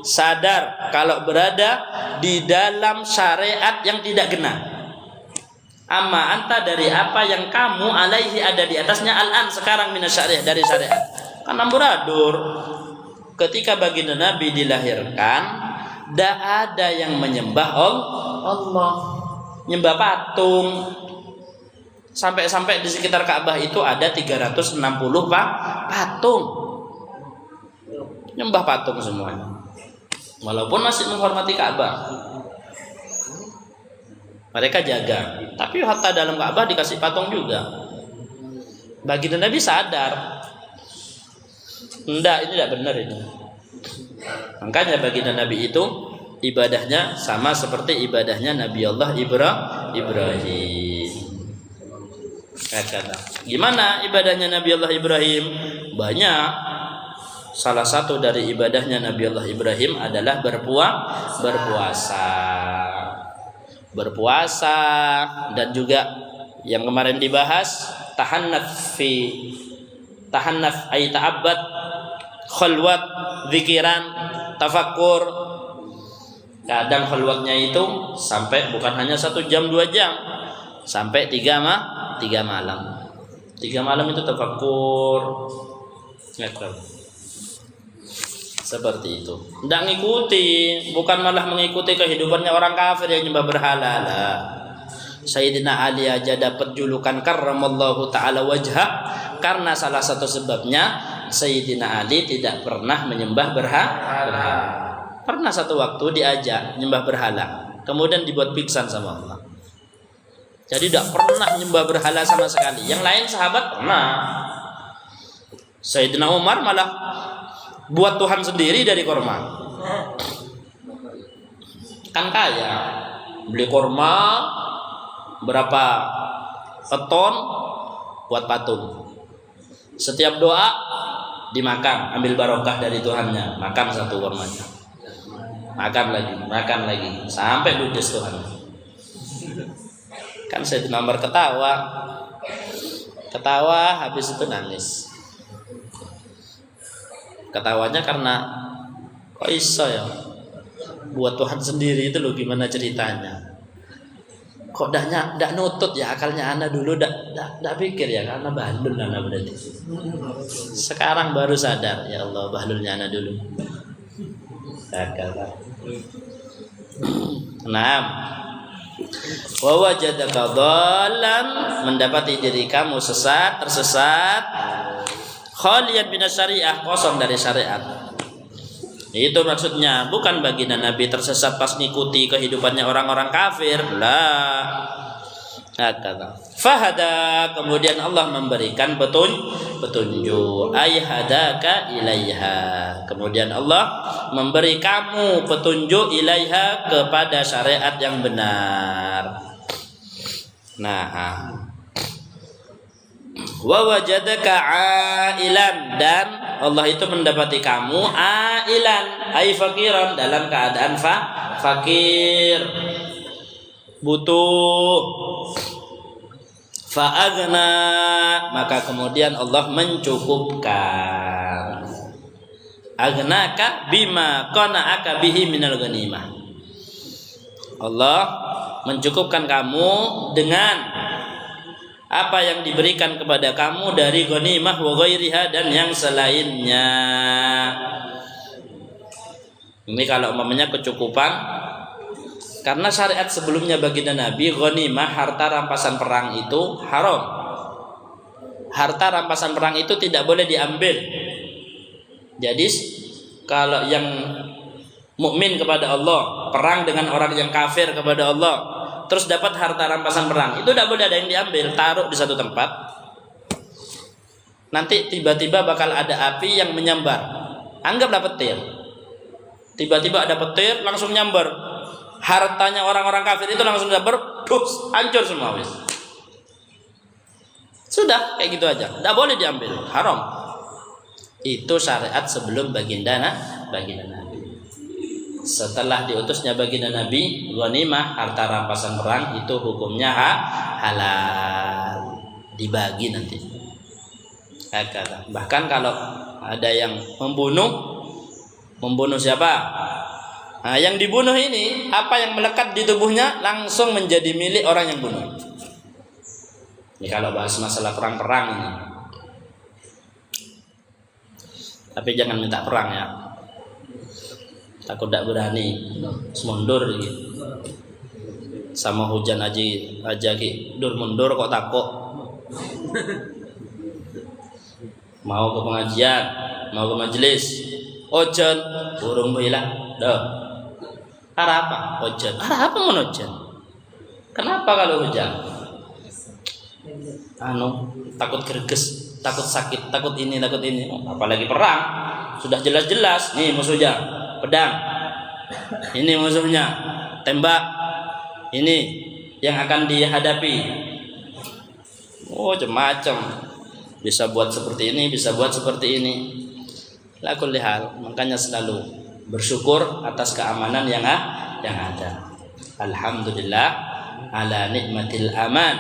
sadar kalau berada di dalam syariat yang tidak benar. Amma anta, dari apa yang kamu alaihi ada di atasnya, al-an sekarang minasyariah, dari syariat. Kan amburadul. Ketika baginda Nabi dilahirkan, tidak ada yang menyembah Allah, nyembah patung. Sampai-sampai di sekitar Ka'bah itu ada 360 patung. Nyembah patung semuanya. Walaupun masih menghormati Ka'bah, mereka jaga. Tapi hatta dalam Ka'bah dikasih patung juga. Baginda Nabi sadar, enggak, ini tidak benar ini. Makanya baginda Nabi itu ibadahnya sama seperti ibadahnya Nabi Allah Ibrahim. Gimana ibadahnya Nabi Allah Ibrahim? Banyak. Salah satu dari ibadahnya Nabi Allah Ibrahim adalah berpuasa, dan juga yang kemarin dibahas tahannaf ay ta'abbad, khalwat, zikiran, tafakkur. Kadang khalwatnya itu sampai bukan hanya 1 jam 2 jam, sampai 3 malam. 3 malam itu tafakkur. Seperti itu. Tidak ngikuti, bukan malah mengikuti kehidupannya orang kafir yang nyembah berhala. Sayyidina Ali aja dapat julukan karramallahu ta'ala wajhah karena salah satu sebabnya Sayyidina Ali tidak pernah menyembah berhala. Pernah satu waktu diajak nyembah berhala, kemudian dibuat pingsan sama Allah. Jadi tidak pernah nyembah berhala sama sekali. Yang lain sahabat pernah. Sayyidina Umar malah buat Tuhan sendiri dari korma. Kan kaya, beli korma berapa ton buat patung. Setiap doa dimakan, ambil barokah dari Tuhannya, makan 1 kormanya. Makan lagi sampai ludes Tuhan. Kan Sayyidina Umar ketawa habis itu nangis. Ketawanya karena kok iso ya buat Tuhan sendiri itu loh, gimana ceritanya, kok dak nutut ya akalnya ana dulu dak pikir ya karena bahlul ana berarti. Sekarang baru sadar, ya Allah bahlulnya ana dulu. Akal. Naam. Wa wajadaka dhallan, mendapati diri kamu tersesat, khaliyan minas syariah, kosong dari syariat. Itu maksudnya, bukan baginda Nabi tersesat pas ngikuti kehidupannya orang-orang kafir. Lah. Kata. Fahada, kemudian Allah memberikan petunjuk. Ay hadaka ilaiha. Kemudian Allah memberi kamu petunjuk ilaiha kepada syariat yang benar. Nah, wa wajadaka ailan, dan Allah itu mendapati kamu ailan, ay fakiran, dalam keadaan fakir, butuh. Fa'agna, maka kemudian Allah mencukupkan. Agnaka bima qana'aka bihi minal ghanimah. Allah mencukupkan kamu dengan apa yang diberikan kepada kamu dari ghanimah wa ghairiha, dan yang selainnya. Ini kalau umpamanya kecukupan, karena syariat sebelumnya baginda Nabi, ghanimah, harta rampasan perang itu haram. Harta rampasan perang itu tidak boleh diambil. Jadi kalau yang mukmin kepada Allah perang dengan orang yang kafir kepada Allah, terus dapat harta rampasan perang, itu tidak boleh ada yang diambil, taruh di satu tempat. Nanti tiba-tiba bakal ada api yang menyambar. Anggaplah petir. Tiba-tiba ada petir langsung nyambar. Hartanya orang-orang kafir itu langsung nyambar, hancur semua wis. Sudah kayak gitu aja, tidak boleh diambil, haram. Itu syariat sebelum baginda Nabi. Setelah diutusnya baginda Nabi, ghanimah, harta rampasan perang itu hukumnya halal, dibagi nanti. Bahkan kalau ada yang membunuh siapa? Nah, yang dibunuh ini, apa yang melekat di tubuhnya langsung menjadi milik orang yang bunuh. Ini kalau bahas masalah perang-perang ini. Tapi jangan minta perang ya. Takut tidak berani, mundur gitu. Sama hujan aja mundur kok takut. Mau ke pengajian, mau ke majelis, hujan burung bilang, dah. Arah apa? Hujan. Arah apa mau hujan? Kenapa kalau hujan? Takut greges, takut sakit, takut ini. Apalagi perang, sudah jelas-jelas nih musuhnya, pedang. Ini musuhnya, tembak. Ini yang akan dihadapi. Oh, macam-macam. Bisa buat seperti ini, bisa buat seperti ini. La kulli hal, makanya selalu bersyukur atas keamanan yang ada. Alhamdulillah ala nikmatil aman.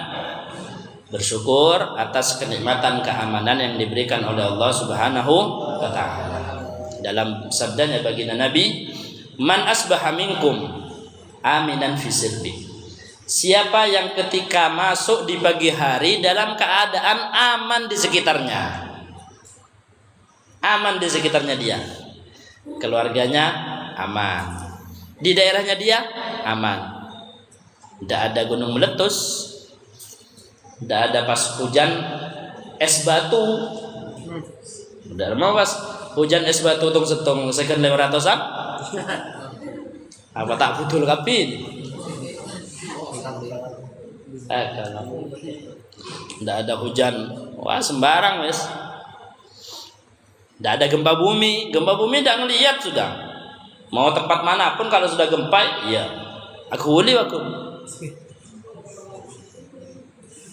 Bersyukur atas kenikmatan keamanan yang diberikan oleh Allah Subhanahu wa taala. Dalam sabdanya baginda Nabi, man asbaha minkum aminan fi sirbi. Siapa yang ketika masuk di pagi hari dalam keadaan aman di sekitarnya. Aman di sekitarnya dia. Keluarganya aman, di daerahnya dia aman, tidak ada gunung meletus, tidak ada pas hujan es batu, udah mau pas hujan es batu tung second 500-an, apa tak betul kapin? Tidak ada hujan, wah sembarang wes. Tidak ada gempa bumi tidak ngelihat sudah. Mau tempat manapun kalau sudah gempa, iya. Aku.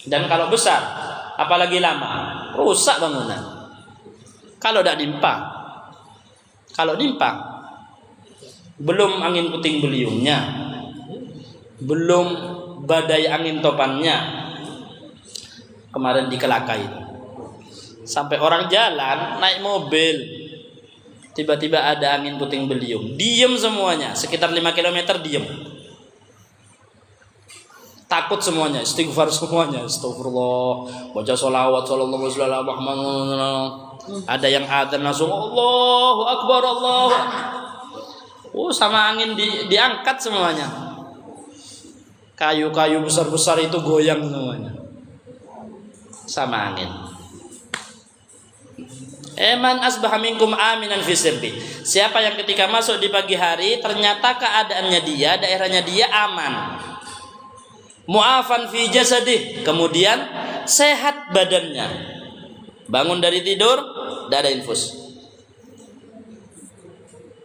Dan kalau besar, apalagi lama, rusak bangunan. Kalau tidak nimpa, belum angin puting beliungnya, belum badai angin topannya. Kemarin di Kelaka itu. Sampai orang jalan naik mobil, tiba-tiba ada angin puting beliung, diem semuanya, sekitar 5 km diem. takut semuanya, istighfar semuanya, astagfirullah, baca sholawat sallallahu alaihi wasallam. Ada yang adzan langsung Allahu Akbar, Allahu Akbar. Sama angin diangkat semuanya. Kayu-kayu besar-besar itu goyang semuanya. Sama angin. Man asbaha minkum aminan fi sirbi. Siapa yang ketika masuk di pagi hari ternyata keadaannya dia, daerahnya dia aman. Mu'afan fi jasadih, kemudian sehat badannya. Bangun dari tidur, tidak ada infus.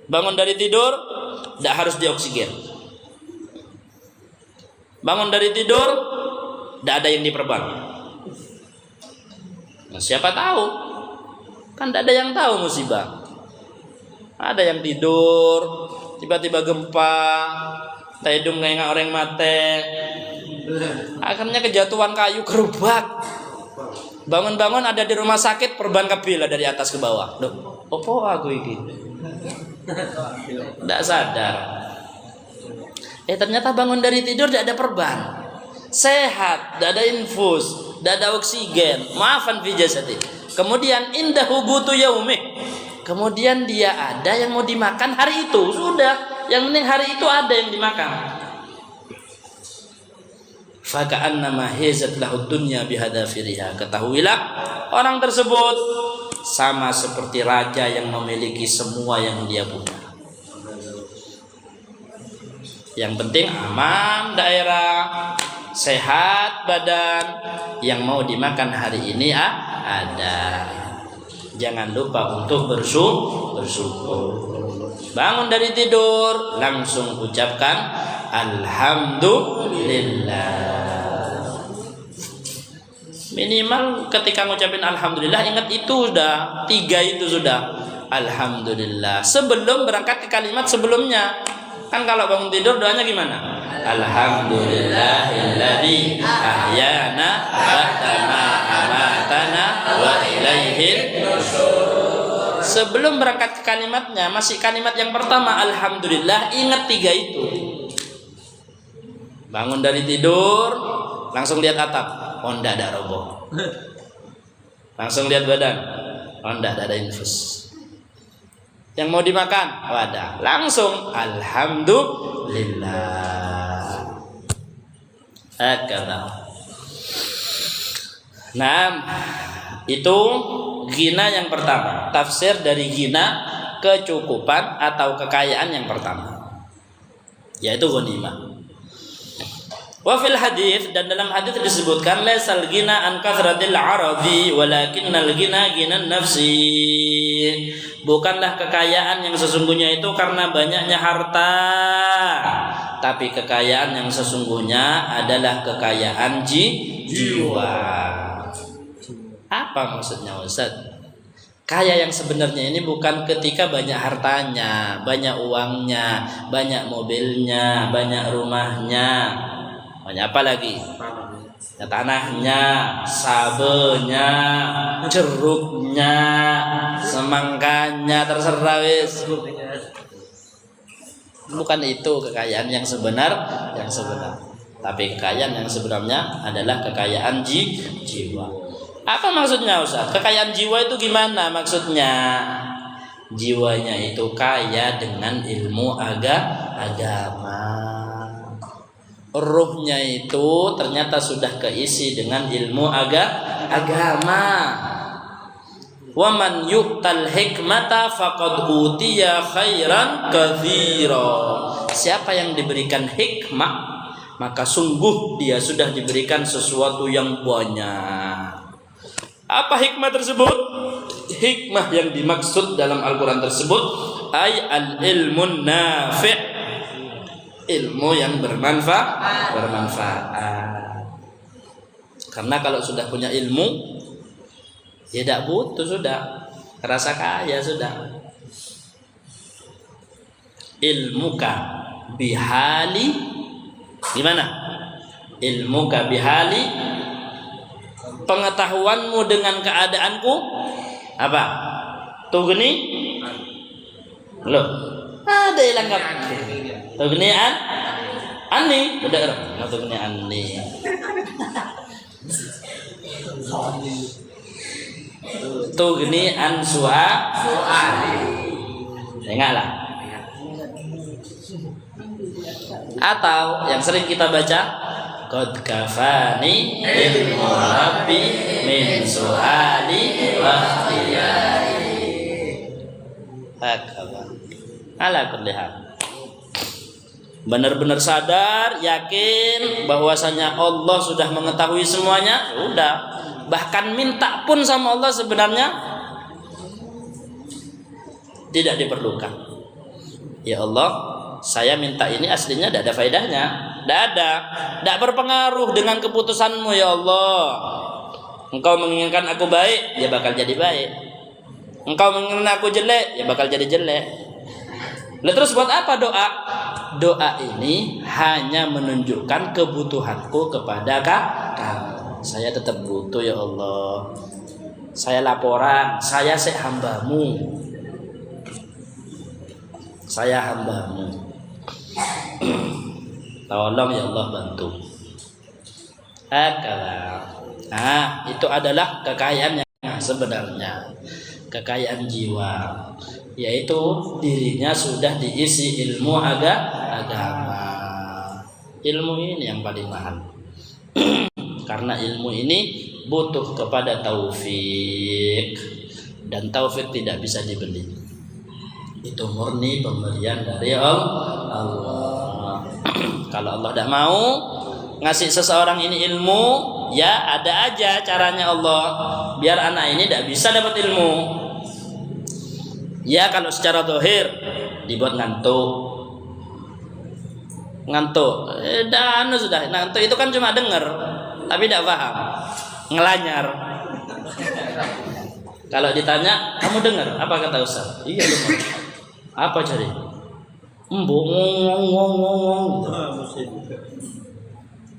Bangun dari tidur, tidak harus dioksigen. Bangun dari tidur, tidak ada yang diperban. Nah, siapa tahu? Kan tidak ada yang tahu musibah. Ada yang tidur, tiba-tiba gempa, taidum ngengak orang mate. Akhirnya kejatuhan kayu gerobak. Bangun-bangun ada di rumah sakit, perban kebilah dari atas ke bawah. Loh, opo aku ini? Tidak sadar. Ternyata bangun dari tidur tidak ada perban. Sehat, tidak ada infus, tidak ada oksigen. Maafan fi jasadi. Kemudian indahu qutu yaumih. Kemudian dia ada yang mau dimakan hari itu. Sudah, yang penting hari itu ada yang dimakan. Faka'annama hizat lahud dunya bihadafiriha. Ketahuilah orang tersebut sama seperti raja yang memiliki semua yang dia punya. Yang penting aman daerah, sehat badan, yang mau dimakan hari ini ada. Jangan lupa untuk bersyukur. Bangun dari tidur langsung ucapkan alhamdulillah. Minimal ketika ngucapin alhamdulillah ingat itu sudah 3 itu sudah alhamdulillah. Sebelum berangkat ke kalimat sebelumnya. Kan kalau bangun tidur doanya gimana? Alhamdulillahilladzi ahyana ba'da ma amatana wa ilaihil nusyur. Sebelum berangkat ke kalimatnya masih kalimat yang pertama alhamdulillah, ingat 3 itu. Bangun dari tidur langsung lihat atap, oh enggak ada roboh. Langsung lihat badan, oh enggak ada infus. Yang mau dimakan, oh ada. Langsung alhamdulillah. Kata. Nah, itu ghina yang pertama. Tafsir dari ghina, kecukupan atau kekayaan yang pertama, yaitu ghanimah. Wa fil hadis, dan dalam hadis disebutkan laisal ghina an kathratil aradi walakinnal ghina ghinan nafsi. Bukanlah kekayaan yang sesungguhnya itu karena banyaknya harta, tapi kekayaan yang sesungguhnya adalah kekayaan jiwa. Apa maksudnya Ustaz? Kaya yang sebenarnya ini bukan ketika banyak hartanya, banyak uangnya, banyak mobilnya, banyak rumahnya, banyak apa lagi? Ya, tanahnya, sabenya, jeruknya, semangkanya, terserah wis. Bukan itu kekayaan yang sebenar, tapi kekayaan yang sebenarnya adalah kekayaan jiwa. Apa maksudnya Ustaz? Kekayaan jiwa itu gimana maksudnya? Jiwanya itu kaya dengan ilmu agama. Ruhnya itu ternyata sudah keisi dengan ilmu agama. Wa man yu'tal hikmata faqad utiya khairan katsira. Siapa yang diberikan hikmah, maka sungguh dia sudah diberikan sesuatu yang banyak. Apa hikmah tersebut? Hikmah yang dimaksud dalam Al-Quran tersebut ay al-ilmun nafi', ilmu yang bermanfaat. Karena kalau sudah punya ilmu, ya tidak butuh sudah, rasa kaya sudah. Ilmuka bihali, gimana? Ilmuka bihali, pengetahuanmu dengan keadaanku apa? Tugni? Loh, ada yang lengkap. Tugnian Ani, bener. Atau gini ani. Tuh gini suali. Ingatlah. Atau yang sering kita baca, qad kafani ilmu rabbi min suali wa ikhtiyari. Hakala. Ala kulli hal. Benar-benar sadar, yakin bahwasanya Allah sudah mengetahui semuanya, sudah. Bahkan minta pun sama Allah sebenarnya tidak diperlukan. Ya Allah, saya minta ini aslinya tidak ada faedahnya, tidak berpengaruh dengan keputusanmu ya Allah. Engkau menginginkan aku baik, ya bakal jadi baik. Engkau menginginkan aku jelek, ya bakal jadi jelek. Lalu terus buat apa doa? Doa ini hanya menunjukkan kebutuhanku kepada kamu. Saya tetap butuh ya Allah. Saya laporan, saya hambamu. Saya hambamu. Tolong ya Allah bantu. Nah, itu adalah kekayaan yang sebenarnya. Kekayaan jiwa, yaitu dirinya sudah diisi ilmu agama. Ilmu ini yang paling mahal. Karena ilmu ini butuh kepada taufik, dan taufik tidak bisa dibeli. Itu murni pemberian dari Allah. Kalau Allah tidak mau ngasih seseorang ini ilmu, ya ada aja caranya Allah biar anak ini tidak bisa dapat ilmu. Ya kalau secara zahir dibuat ngantuk, dan sudah ngantuk itu kan cuma dengar tapi tidak paham, ngelanyar. Kalau ditanya kamu dengar apa kata Ustaz? Iya dengar. Apa cari? Ngomong.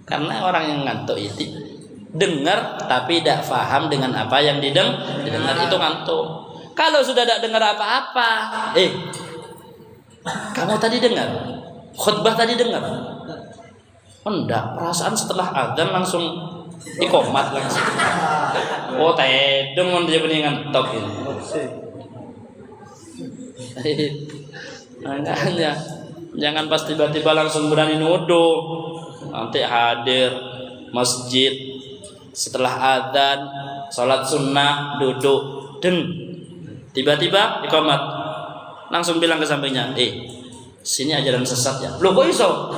Karena orang yang ngantuk itu dengar tapi tidak paham dengan apa yang didengar, itu ngantuk. Kalau sudah tidak dengar apa-apa, kamu tadi dengar khutbah tadi dengar? Enggak, perasaan setelah azan langsung iqomat langsung. Oh tedeng dia benih ngantuk ini. Makanya jangan pas tiba-tiba langsung berani nuduh. Nanti hadir masjid setelah adzan, salat sunnah, duduk, tiba-tiba iqamat, langsung bilang ke sampingnya, sini ajaran sesat ya. Loh kok iso?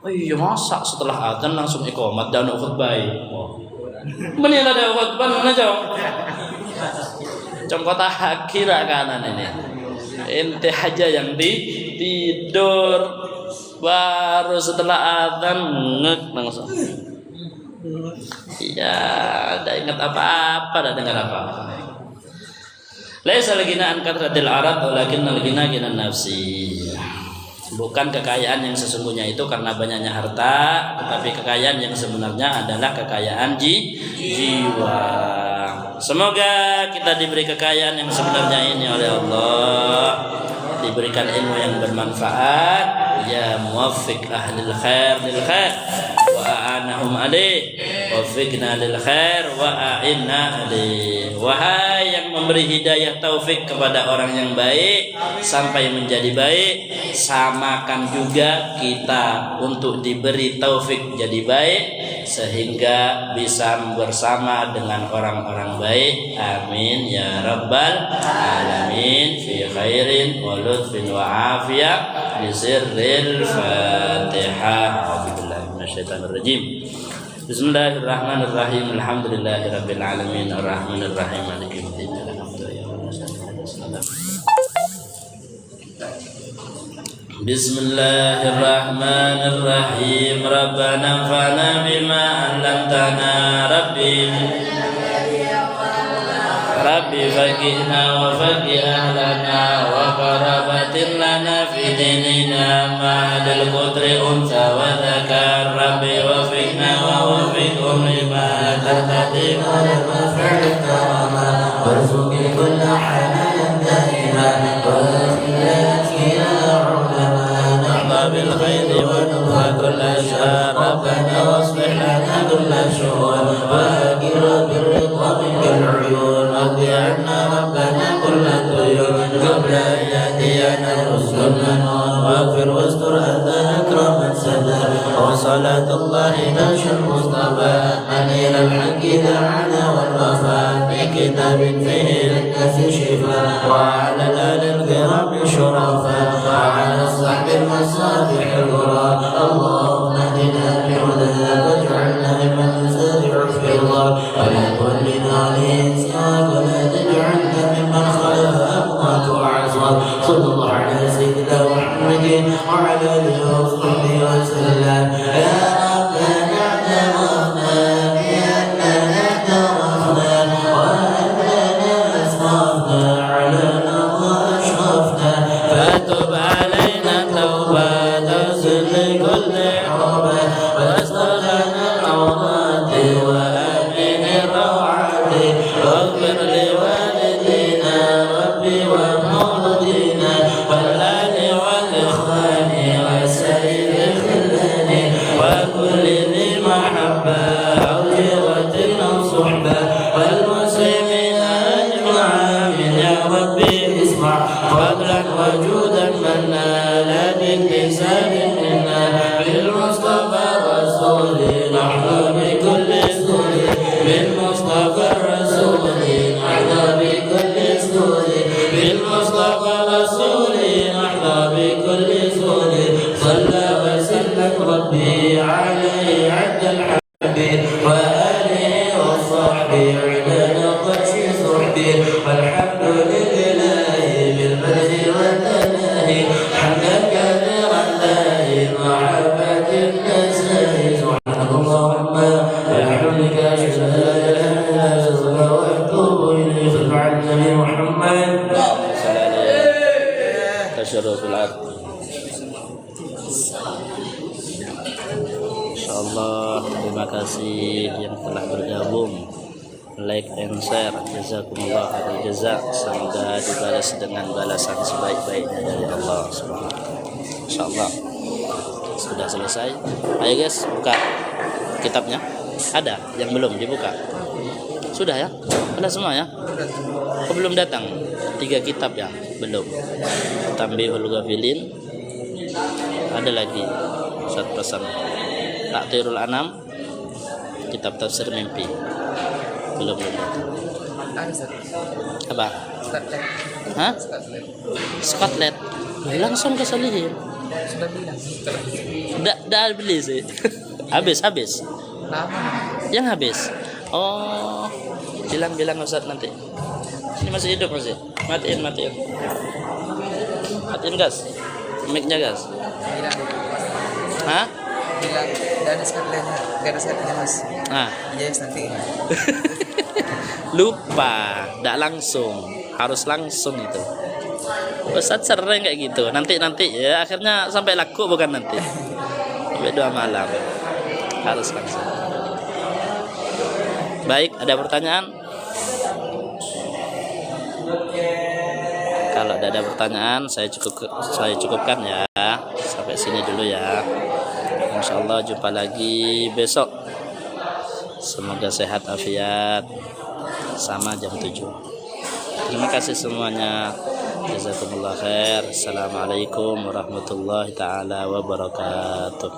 Oh iya masa setelah adzan langsung iqamat dan khutbah. Menil ada khutbah mana jauh? Congkota kira kanan ini. Ente aja yang tidur, baru setelah adzan ngek langsung. Iya, tidak ingat apa-apa, tidak dengar apa-apa. Laisa al-ghina an kathratil arad walakin al-ghina ghinan nafsi. Bukan kekayaan yang sesungguhnya itu karena banyaknya harta, tetapi kekayaan yang sebenarnya adalah kekayaan jiwa. Semoga kita diberi kekayaan yang sebenarnya ini oleh Allah, diberikan ilmu yang bermanfaat, ya muwaffiq ahlil khair lil khair wa a'anahum alaih, waffiqna lil khair wa a'inna alaih. Wahai yang memberi hidayah taufik kepada orang yang baik sampai menjadi baik, samakan juga kita untuk diberi taufik jadi baik sehingga bisa bersama dengan orang-orang baik. Amin ya rabbal alamin. Fi khairin wa lutfin wa afiyah bi sirril Fatihah. A'udzubillahi minasyaitonir rajim. Bismillahirrahmanirrahim. Alhamdulillahirabbil alamin arrahmanir rahim maliki yaumiddin. Bismillahirrahmanirrahim. Rabbana anfa'na bima 'allamtana Rabbi faqihna wa faqih ahlana wa qarabatin lana fi dinina ma'adil qudri unsa wa dhakar. Rabbi wafiqna wa wafiqhum lima tahtadi wa mafi'il karama warzuqi kulla halalan da'iman wa khilafina ulama nahla bil khairi wa nufat واغفر واستر أنت أكرم من ستر وصلاة الله نشر المصطفى أمين الحق دعانا والوفاء بكتاب فيه للناس شفاء وعلى الآل الكرام شرفاء وعلى الصحب المصابيح الغراء اللهم اهدنا بهداك واجعلنا ممن يسارع في الله ولا تولنا الإنسان ولا تجعلنا ممن خلف أموات وعصى صلى الله على سيدنا محمد وعلى آله وصحبه وسلم يا ربنا اعترفنا بأننا اعترفنا وأننا أسرفنا علينا وأشرفنا فتب علينا توبة تغسل لكل حربة واستغنى العورات وآمن الروعات واغفر لوالدينا ربي ومولدينا والآل والإخوان وسائر الخلان وكل ذي محبة أو جيرة أو صحبة والمسلمين أجمعين يا ربي اسمع فضلا وجودا منا لا باكتساب منا بالمصطفى الرسول نحظى بكل سهول بالمصطفى الرسول نحظى بكل سهول بالمصطفى الرسول نحظى بكل سهول صلى وسلم ربي عليه عد الحبيب وآله وصحبه عدد قدش صحبه والحمد لله بالمدح والتناهي حمدا كثيرا دائم محبة النساء سبحانك اللهم وبحمدك أشهد أن لا إله إلا أنت أستغفرك وأتوب إليك صل على النبي محمد Tasyarruful ard. Insyaallah, terima kasih yang telah bergabung, like and share. Jazakumullah khairal jazak. Semoga dibalas dengan balasan sebaik-baiknya dari Allah Subhanahu wa taala. Insyaallah sudah selesai. Ayo guys, buka kitabnya. Ada yang belum dibuka? Sudah ya? Ada semua ya? Oh, belum datang. 3 kitab ya? Belum. Tambihul Ghafilin. Ada lagi satu pesan. Takdirul Anam, kitab tafsir mimpi. Belum datang. Apa? Hah? Skatlet. Langsung ke Salihin. Sudah bilang. Dah beli sih. Habis. Yang habis. Oh, bilang Ustaz nanti. Ini masih hidup masih. Matiin. Matiin gas. Mic-nya gas. Bilang. Hah? Bilang. Dan skatletnya. Gak ada skatletnya mas. Nah, Yes nanti. lupa. Tidak langsung. Harus langsung itu. Ustaz sering kayak gitu. Nanti ya. Akhirnya sampai laku bukan nanti. Sampai 2 malam. Harus langsung. Baik, ada pertanyaan? Kalau ada pertanyaan, saya cukupkan ya. Sampai sini dulu ya. Insyaallah jumpa lagi besok. Semoga sehat afiat. Sama jam 7. Terima kasih semuanya. Jazakumullah khair. Assalamualaikum warahmatullahi taala wabarakatuh.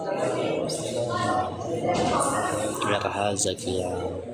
Zakiyah.